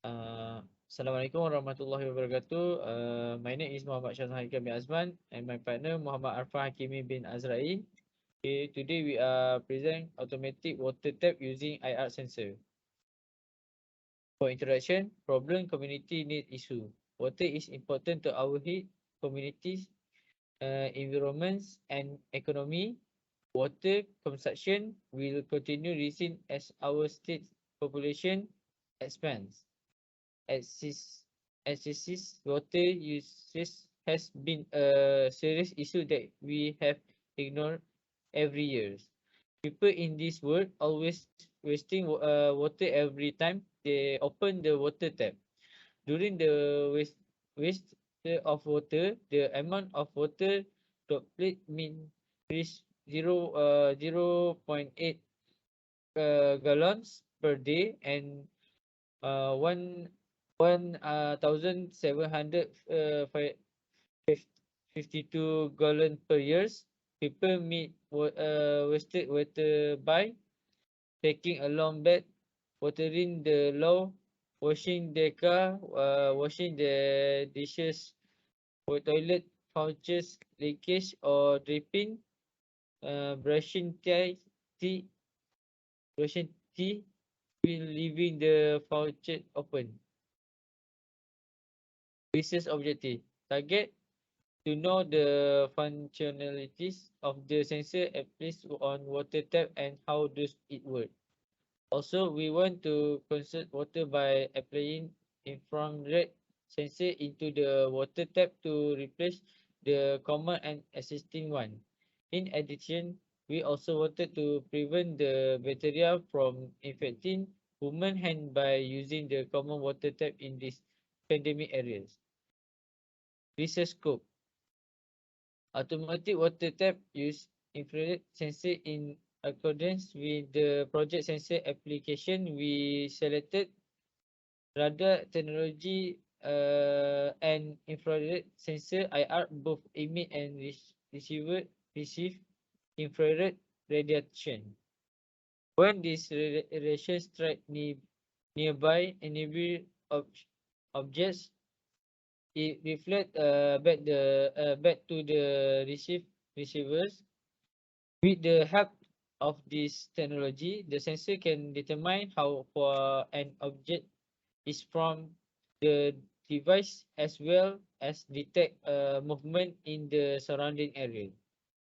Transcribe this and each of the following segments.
Assalamualaikum warahmatullahi wabarakatuh. My name is Muhammad Shazwan Haikal bin Azman and my partner Muhammad Arfan Hakimi bin Azrain. Okay, today we are present automatic water tap using IR sensor. For introduction, problem community need issue. Water is important to our communities, environments and economy. Water consumption will continue rising as our state population expands. Excessive water usage has been a serious issue that we have ignored every year. People in this world always wasting water every time they open the water tap. During the waste of water, the amount of water droplet mean reach 0.8 gallons per day and one 1,700 52 gallon per years. People meet wasted water by taking a long bath, watering the lawn, washing their car, washing the dishes, for toilet pouches, leakage or dripping, brushing teeth, brushing teeth while leaving the faucet open. Research objective. Target to know the functionalities of the sensor placed on water tap and how does it work. Also, we want to conserve water by applying infrared sensor into the water tap to replace the common and existing one. In addition, we also wanted to prevent the bacteria from infecting human hand by using the common water tap in these pandemic areas. Research scope. Automatic water tap use infrared sensor in accordance with the project sensor application. We selected radar technology and infrared sensor IR both emit and receive infrared radiation. When this radiation strike nearby enable objects, it reflect back to the receivers. With the help of this technology, the sensor can determine how far an object is from the device as well as detect movement in the surrounding area.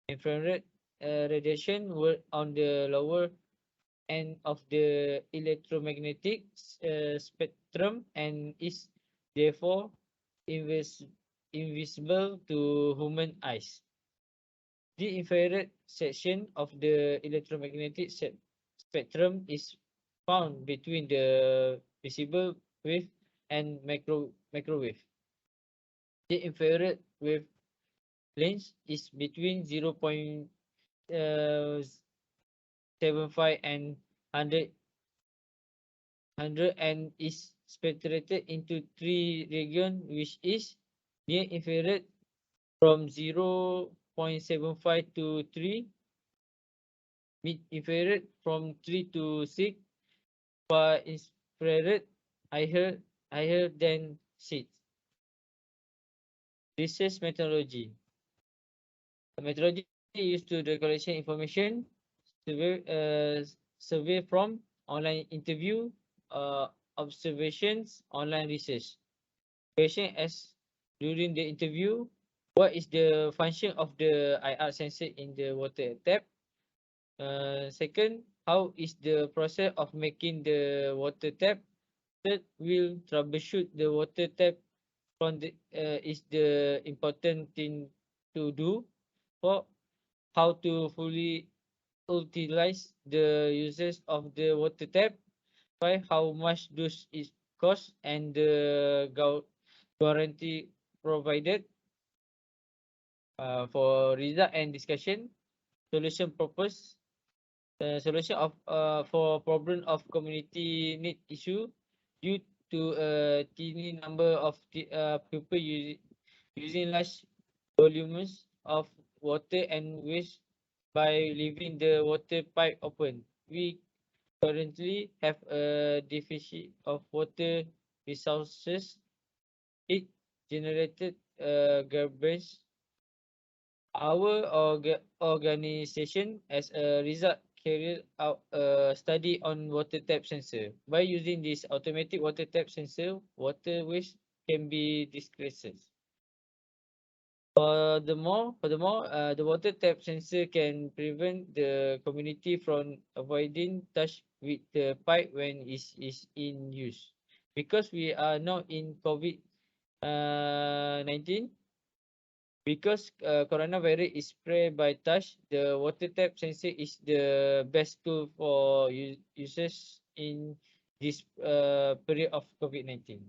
Infrared radiation work on the lower end of the electromagnetic spectrum and is therefore invis invisible to human eyes. The infrared section of the electromagnetic spectrum is found between the visible wave and microwave. The infrared wavelength is between 0.75 and 100 and is separated into three regions, which is near infrared from 0.75 to 3, mid infrared from 3 to 6, far infrared higher than 6. Research methodology. The methodology used to the collection information, survey, survey from online interview, observations, online research. Question as during the interview, what is the function of the IR sensor in the water tap? Second, how is the process of making the water tap? Third, will troubleshoot the water tap from the is the important thing to do. For how to fully utilize the uses of the water tap. Five, how much does it cost and the guarantee provided. For result and discussion, solution proposed. Solution of for problem of community need issue due to a tiny number of people using large volumes of water and waste by leaving the water pipe open. We currently have a deficit of water resources. It generated garbage. Our organization, as a result, carried out a study on water tap sensor. By using this automatic water tap sensor, water waste can be decreased. Furthermore, the water tap sensor can prevent the community from avoiding touch with the pipe when is in use. Because we are now in COVID 19, because coronavirus is spread by touch, the water tap sensor is the best tool for users in this period of COVID 19.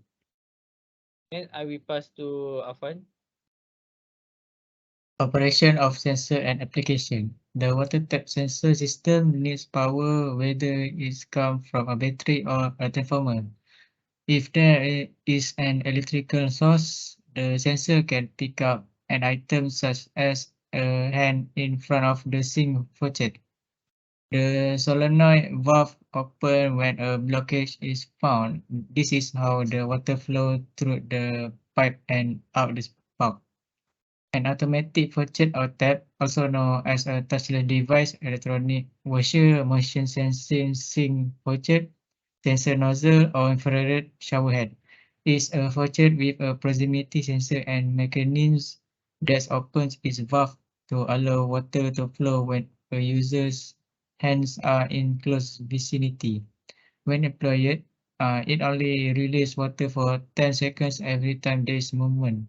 Then I will pass to Afan. Operation of sensor and application. The water tap sensor system needs power whether it comes from a battery or a transformer. If there is an electrical source, the sensor can pick up an item such as a hand in front of the sink faucet. The solenoid valve open when a blockage is found. This is how the water flows through the pipe and out the spout. An automatic faucet or tap, also known as a touchless device, electronic washer, motion sensing sink faucet, sensor nozzle, or infrared shower head, is a faucet with a proximity sensor and mechanism that opens its valve to allow water to flow when a user's hands are in close vicinity. When employed, it only releases water for 10 seconds every time there is movement.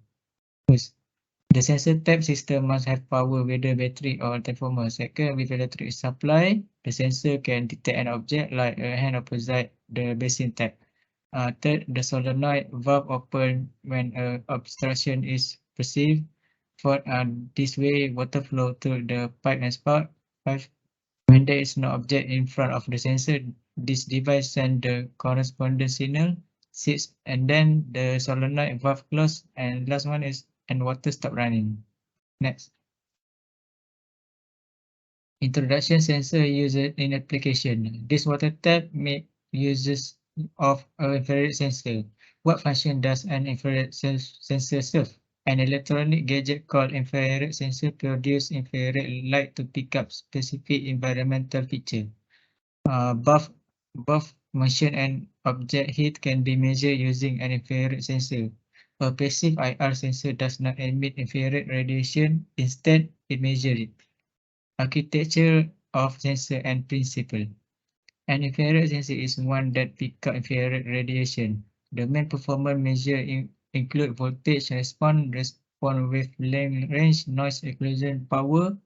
The sensor tap system must have power, whether battery or transformer. Second, with electric supply, the sensor can detect an object like a hand opposite the basin tap. Third, the solenoid valve open when an obstruction is perceived. Fourth, this way water flow through the pipe and spout. Five, when there is no object in front of the sensor, this device sends the corresponding signal. Six, and then the solenoid valve close. And last one is and water stop running. Next. Introduction sensor used in application. This water tap make uses of an infrared sensor. What function does an infrared sensor serve? An electronic gadget called infrared sensor produces infrared light to pick up specific environmental feature. Both motion and object heat can be measured using an infrared sensor. A passive IR sensor does not emit infrared radiation, instead it measures it. Architecture of sensor and principle. An infrared sensor is one that picks up infrared radiation. The main performance measures include voltage response wavelength range, noise exclusion power,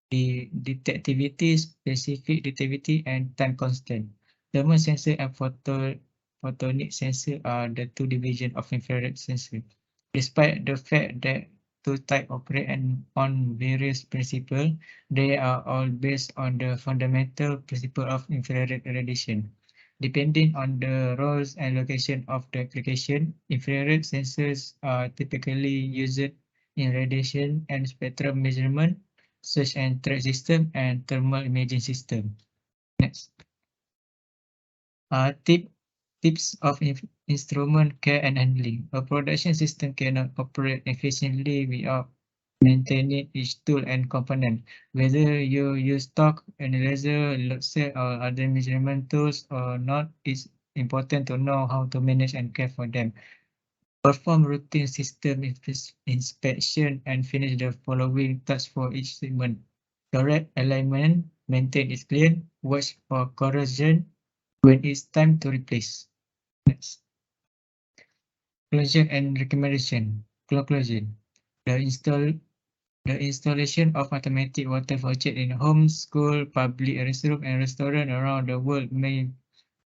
the detectivity, specific detectivity, and time constant. Thermal sensor and photonic sensor are the two divisions of infrared sensor. Despite the fact that two types operate on various principles, they are all based on the fundamental principle of infrared radiation. Depending on the roles and location of the application, infrared sensors are typically used in radiation and spectrum measurement, search and track system, and thermal imaging system. Next. Tips of instrument care and handling. A production system cannot operate efficiently without maintaining each tool and component. Whether you use stock, analyzer, load set, or other measurement tools or not, it's important to know how to manage and care for them. Perform routine system inspection and finish the following tasks for each segment. Correct alignment, maintain its clean, watch for corrosion when it's time to replace. Next. Closure and recommendation. Conclusion. The installation of automatic water faucet in homes, school, public restroom, and restaurant around the world may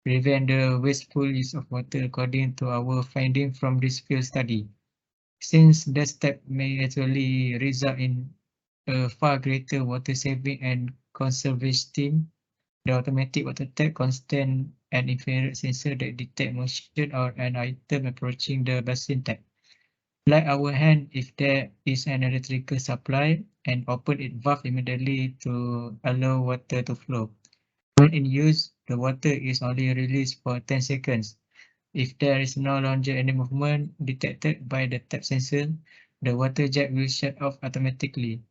prevent the wasteful use of water according to our findings from this field study. Since the step may actually result in a far greater water saving and conservation, the automatic water tap contains an infrared sensor that detects motion or an item approaching the basin tap. Like our hand, if there is an electrical supply, and open its valve immediately to allow water to flow. When in use, the water is only released for 10 seconds. If there is no longer any movement detected by the tap sensor, the water jet will shut off automatically.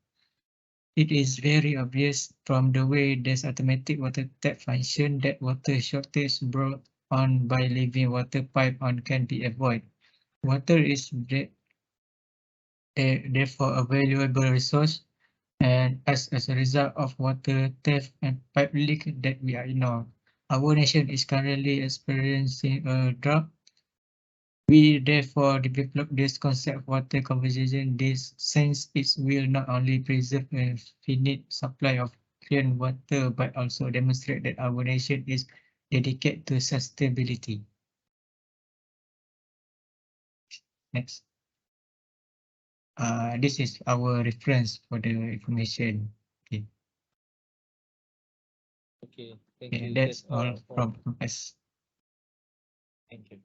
It is very obvious from the way this automatic water tap function that water shortage brought on by leaving water pipe on can be avoided. Water is therefore a valuable resource, and as a result of water theft and pipe leak that we ignore, our nation is currently experiencing a drought. We therefore develop this concept of water conservation. This since it will not only preserve a finite supply of clean water but also demonstrate that our nation is dedicated to sustainability. Next. This is our reference for the information. Okay, Okay, thank you. that's all from from us. thank you.